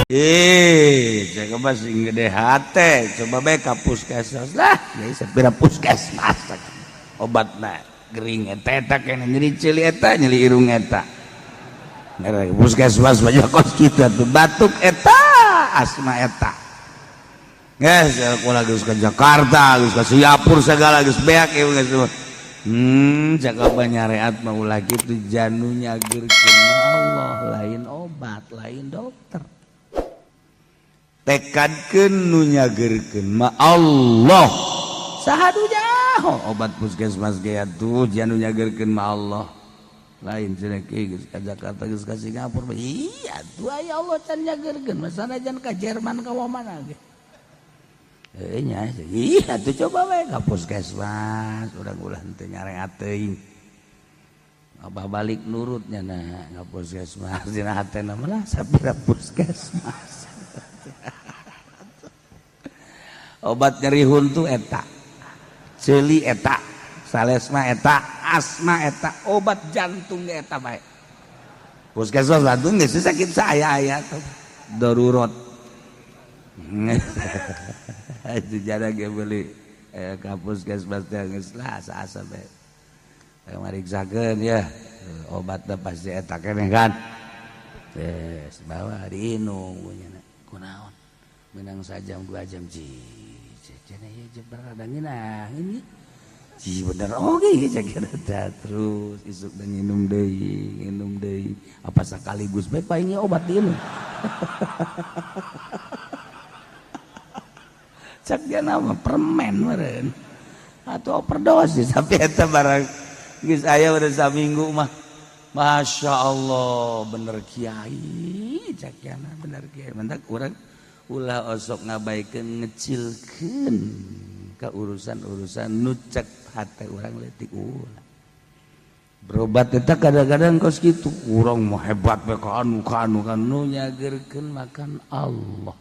Coba sing gede hate, coba bae ka puskesmas lah, geus sapira puskesmas obatna gering eta kene nyeri ceuli eta nyeri irung eta. Ngere puskesmas mah kos kitu atuh batuk eta asma eta. Geus kula geus ka Jakarta, geus ka Singapura segala geus beak geus. Jaga banyareat mah ulah kitu janu nyageurkeun Allah lain obat lain dokter. Tekadkeun nu nyageurkeun mah Allah. Sahadunya obat puskesmas ge atuh janu nyageurkeun mah Allah. Lain cenah geus ka Jakarta geus ka Singapura. Iya tuh aya Allah can nyageurkeun mah sanajan ka Jerman ka mana ge. Nya iya tuh coba we ka puskesmas urang ulah teu nyareat teuing. Abah balik nurutnya na ka puskesmas dina hatena mah sapira puskesmas. Obat nyeri huntu eta, ceuli eta, salesma eta, asma eta, obat jantung eta bae. Puskesmas jantung geus sakit saaya-aya tuh darurat. Itu jarang ge beli ka puskesmas teh geus lah asa-asa bae. Mariksakeun ya, obatna pasti eta keneh kan. Tes bawa diinum nya kunaon. Menang sajam 2 jam cenah ieu jebar ada ngeunah ini. Ci bener oge cenah terus isuk dan nginum deui. Apa sakaligus bae paing obat diinum. Cak dia nama permen meureun. Atuh overdosis tapi eta barang geus aya udah saminggu mah. Masya Allah bener kiai cak yana bener kiai mentak urang ulah osok ngabaikeun ngecilkeun ka urusan-urusan nu cek hate urang leutik ulah. Berobat eta kadang-kadang kos kitu urang mah hebat we ka anu kan nu nyageurkeun makan Allah.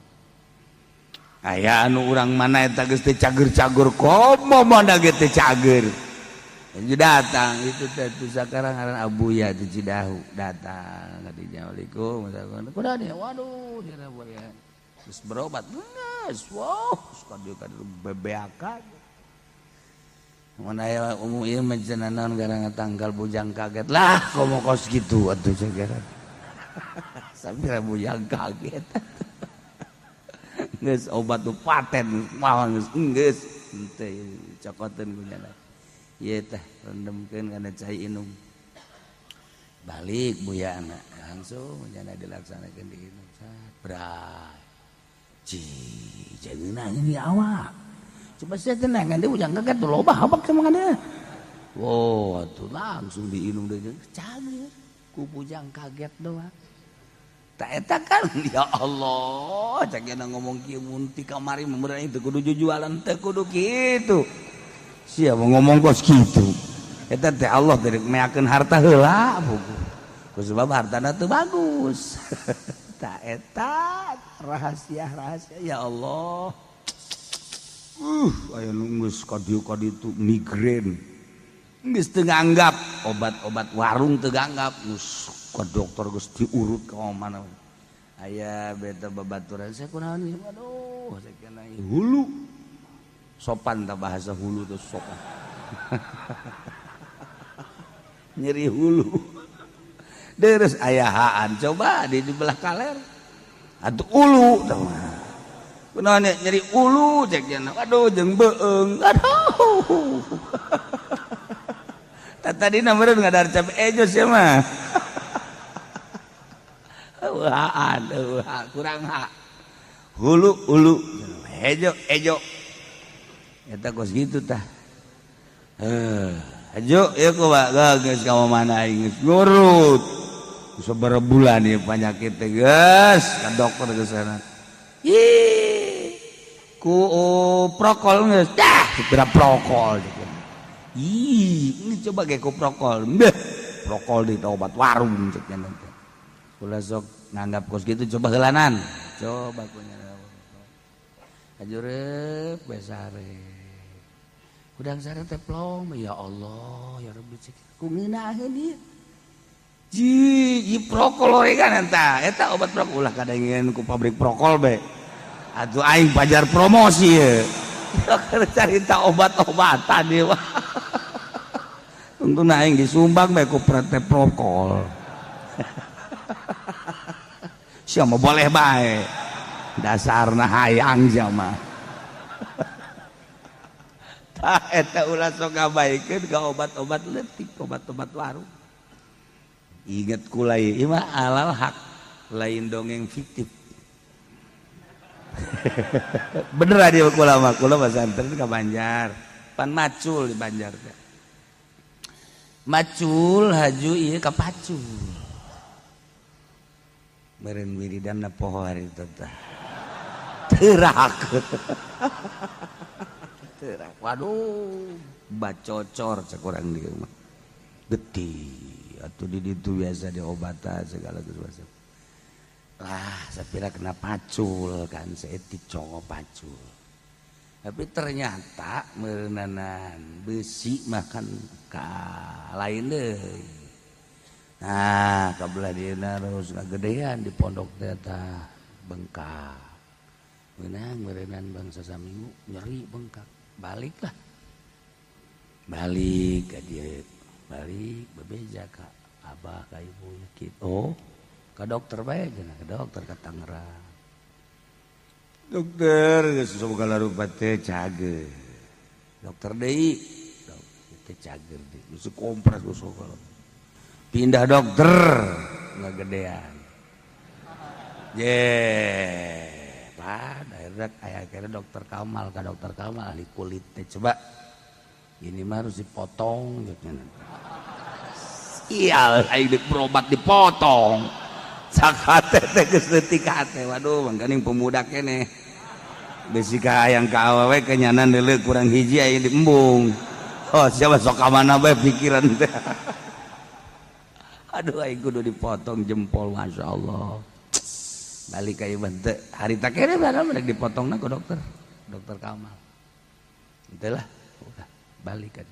Aya anu urang mana eta geus teu cager-cager komo mana ge teu cager. Datang itu teh sakarang ngaran Abuya di Cidahu datang kadinya Assalamualaikum kuda nih waduh dia boleh terus berobat geus wow kadieu bebeakan mun aya umum ieu mah cenah naon garang tanggal bujang kaget lah komo kos kitu atuh cegeran sambil bujang kaget geus obat nu paten mah geus teh cokoteun kunyana. Iya teh rendemkeun kana cai inum balik buya anak langsung jana dilaksanakeun di inum bray jangeunah ini awak coba saya tenang kan dia ujang kaget tuh loba habak sama kan dia wow tuh langsung diinum deui cager ku bujang kaget doang tak eta kan ya Allah cak ngomong kieu mun ti kamari meureun teu kudu jujualan teu kudu kitu. Siapa ngomong kos gitu eta teh Allah dari meakeun harta heula ku sebab hartana teu bagus tak eta rahasia ya Allah aya nu geus ka dieu ka ditu migrain geus teu nganggap obat-obat warung teu nganggap geus ka dokter geus diurut ka mana aya beta babaturan saya kunaon ieu aduh sakieu hulu sopan tak bahasa hulu tuh sopan nyeri hulu deres ayahaan coba di belah kaler atuh ulu kunaon nyeri ulu cek jana aduh jeung beung aduh tadina meureun ngadar cap ejos ya mah eueuhan kurang ha hulu ejo eta kos gitu tah ajo ya ku geus ka mana aing geus ngurut sabaraha bulan ieu panyakit teh geus ka dokter geus sana ku prokol geus dah dibera prokol ini coba ge ku prokol prokol di obat warung cek nya teh kula sok nganggap kos gitu coba heulanan coba kunya ajureup besare udang sare teh plong ya Allah ya Rabbi cek ku ngeunaheun ieu ji prokol kan eta obat prokol ulah kadangeun ku pabrik prokol be atuh aing pajar promosi ye carita obat-obatan dia untuk aing disumbang be ku PT Prokol sia mah boleh bae dasarna hayang jama tah eta ulah sok ngabaikeun ka obat-obat leutik obat-obat warung inget kulai ieu mah alal hak lain dongeng fiktif bener dia kula mah pesantren ka Banjar pan macul di Banjar teh macul haju ieu ka pacul meureun wiridanna poho hari teh teurak teurak waduh bacocor sakurang dieu mah getih atuh di ditu biasa diobatan segala sesuatu sapira kena pacul kan seetik congo pacul tapi ternyata meureunana besi makan ka lain deui nah kabelah dieuna terus ngagedean di pondok teh tah bengkak meureunnan bangsa saminggu nyeri bengkak balik ka dieu balik bebeja ka abah ka ibu kitu ka dokter bae cenah ka dokter ka Tangerang dokter geus sabogala rupa teh cager dokter deui teh cager deui geus kompres geus pindah dokter ngagedean pak daerah aya kira dokter Kamal ka dokter Kamal ahli kulit teh coba ini mah harus dipotong gitu iya aing berobat dipotong sakate teh geus leutik hate waduh mangkaning pemuda keneh besi ka hayang ka awewe kenyanan deuleu kurang hiji aya di embung oh siapa sok ka mana bae pikiran teh aduh aing kudu dipotong jempol masyaallah balik ka ieu teh harita keneh barang rek dipotongna ku dokter Kamal henteu lah udah balik ka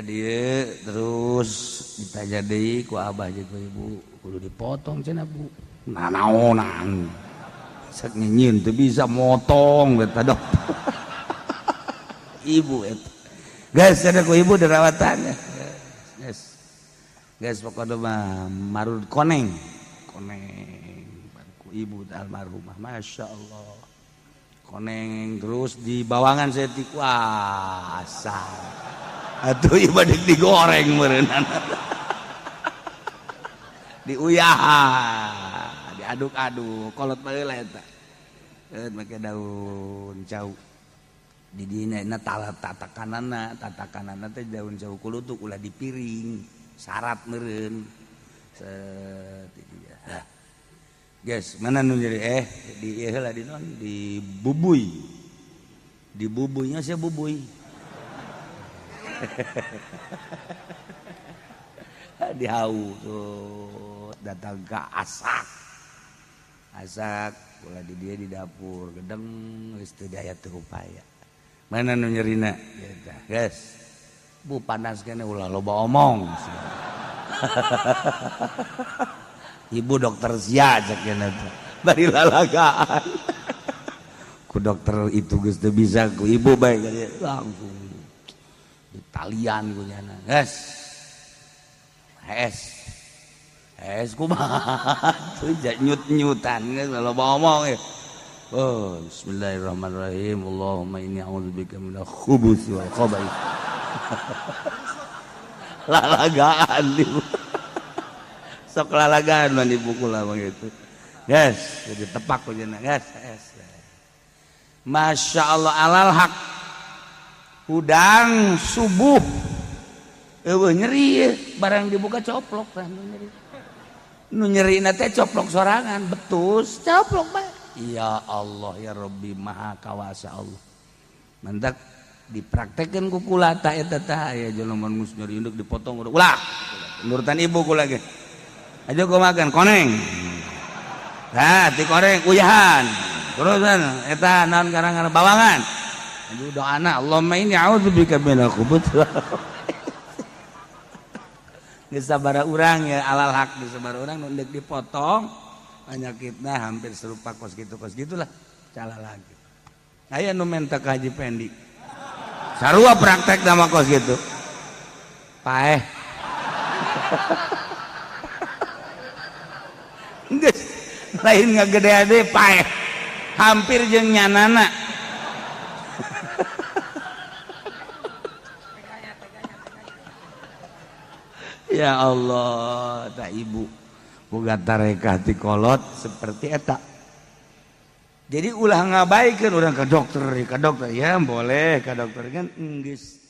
dieu terus ditanya deui ku abah jeung ku ibu kudu dipotong cenah bu nanaonan sak nyieun teu bisa motong eta dokter ibu eta geus cenah ku ibu dirawatan geus pokona mah marud koneng ku ibu almarhumah masyaallah koneng terus di bawangan setik wasa atuh ieu badek digoreng meureunana diuyah diaduk-aduk kolot baheula eta make daun cau di dina tatakanana teh daun cau kulutuk ulah di piring syarat meureun nah guys mana nu jadi di ieu heula di non di bubuynya sia bubuy dihau tuh datang ke asak ulah di dia di dapur gedeng geus teu daya teu upaya mana nu nyerina eta geus bu panas keneh ulah loba omong ibu dokter sia cek keneh bari lalagaan ku dokter itu geus teu bisa ku ibu bae langsung Italian ku nyana es kumaha tuh nyut-nyutan geus loba omong oh bismillahirrahmanirrahim Allahumma inni a'udzubika minal khubuthi wal khaba'ith lalagaan ibu sok lalagaan mah di buku lah begitu guys jadi tepak ku cenah guys Masya Allah alal hak udang subuh nyeri barang dibuka coplok teh nu nyeri teh coplok sorangan betus coplok bae ya Allah ya Rabbi maha kawasa Allah mantak dipraktekkeun ku kula ta eta tah aya jelema nu nyeri induk dipotong ulah nurutan ibu kula ge aja gua makan koneng nah ti koreng uyahan terusan eta naon karang bawangan aduh doana Allahumma inni a'udzubika minal khubuthi geus sabaraha urang ya alal haq di sabaraha urang nu deuk dipotong penyakitna hampir serupa kos gitulah cala lagi aya nu menta ka Haji Pendi sarua praktek nama kos gitu paeh geus lain ngagede-ade paeh hampir jeung nyanana ya Allah tak ibu boga tarekah ti kolot seperti eta jadi ulah ngabaikeun urang ka dokter ya boleh ka dokter kan geus